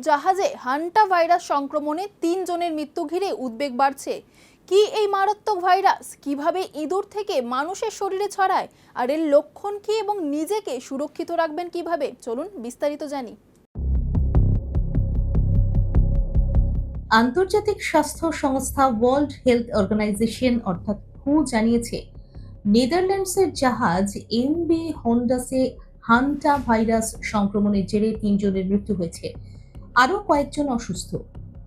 জাহাজে hanta virus সংক্রমণে ৩ জনের মৃত্যু ঘিরে উদ্বেগ বাড়ছে। কি এই মারাত্মক ভাইরাস কিভাবে ইঁদুর থেকে মানুষের শরীরে ছড়ায়, আর এর লক্ষণ কি এবং নিজেকে সুরক্ষিত রাখবেন কিভাবে, চলুন বিস্তারিত জানি। আন্তর্জাতিক স্বাস্থ্য সংস্থা ওয়ার্ল্ড হেলথ অর্গানাইজেশন অর্থাৎ WHO জানিয়েছে, নেদারল্যান্ডসের জাহাজ এমবি হন্ডাসে হান্টা ভাইরাস সংক্রমণের জেরে ৩ জনের মৃত্যু হয়েছে। আরও কয়েকজন অসুস্থ।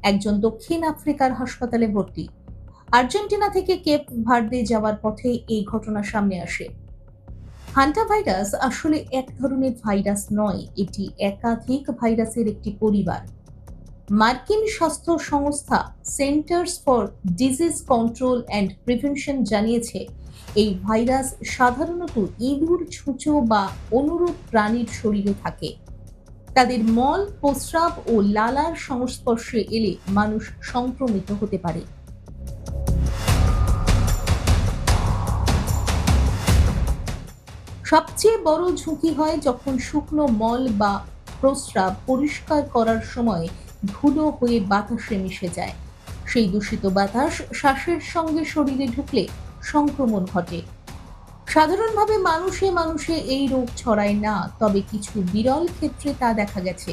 একজন দক্ষিণ আফ্রিকার হাসপাতালে ভর্তি। আর্জেন্টিনা থেকে কেপ ভার্দে যাওয়ার পথে এই ঘটনা সামনে আসে। হান্টা ভাইরাস আসলে এক ধরনের ভাইরাস নয়, এটি একাধিক ভাইরাসের একটি পরিবার। মার্কিন স্বাস্থ্য সংস্থা centers for disease control and prevention জানিয়েছে, এই ভাইরাস সাধারণত ইঁদুর, ছুঁচো বা অনুরূপ প্রাণীর শরীরে থাকে। তাদের মল, প্রস্রাব ও লালার সংস্পর্শে এলে মানুষ সংক্রমিত হতে পারে। সবচেয়ে বড় ঝুঁকি হয় যখন শুকনো মল বা প্রস্রাব পরিষ্কার করার সময় ধুলো হয়ে বাতাসে মিশে যায়। সেই দূষিত বাতাস শ্বাসের সঙ্গে শরীরে ঢুকলে সংক্রমণ ঘটে। সাধারণভাবে মানুষে মানুষে এই রোগ ছড়ায় না, তবে কিছু বিরল ক্ষেত্রে তা দেখা গেছে।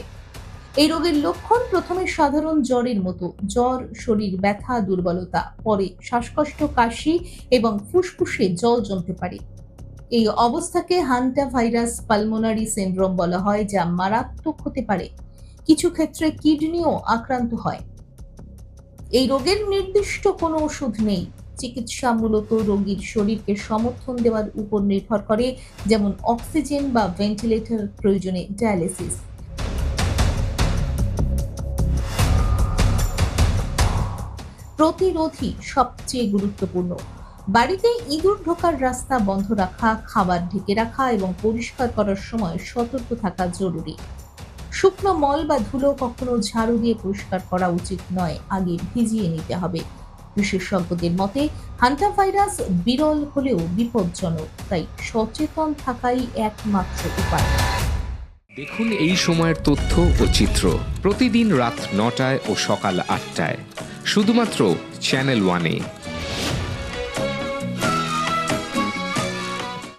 এই রোগের লক্ষণ প্রথমে সাধারণ জ্বরের মতো জ্বর, শরীর ব্যথা, দুর্বলতা, পরে শ্বাসকষ্ট, কাশি এবং ফুসফুসে জল জমতে পারে। এই অবস্থাকে হান্টা ভাইরাস পালমোনারি সিনড্রোম বলা হয়, যা মারাত্মক হতে পারে। কিছু ক্ষেত্রে কিডনিও আক্রান্ত হয়। এই রোগের নির্দিষ্ট কোনো ওষুধ নেই। চিকিৎসা মূলত রোগীর শরীরকে সমর্থন দেওয়ার উপর নির্ভর করে, যেমন অক্সিজেন বা ভেন্টিলেটর প্রয়োজনে ডায়ালিসিস। প্রতিরোধই সবচেয়ে গুরুত্বপূর্ণ। বাড়িতে ইঁদুর ঢোকার রাস্তা বন্ধ রাখা, খাবার ঢেকে রাখা এবং পরিষ্কার করার সময় সতর্ক থাকা জরুরি। শুকনো মল বা ধুলো কখনো ঝাড়ু দিয়ে পরিষ্কার করা উচিত নয়, আগে ভিজিয়ে নিতে হবে। বিশেষজ্ঞদের মতে হান্টা ভাইরাস বিরল হলেও বিপজ্জনক, তাই সচেতন থাকাই একমাত্র উপায়। দেখুন এই সময়ের তথ্য ও চিত্র প্রতিদিন রাত ৯টায় ও সকাল ৮টায় শুধুমাত্র চ্যানেল 1-এ।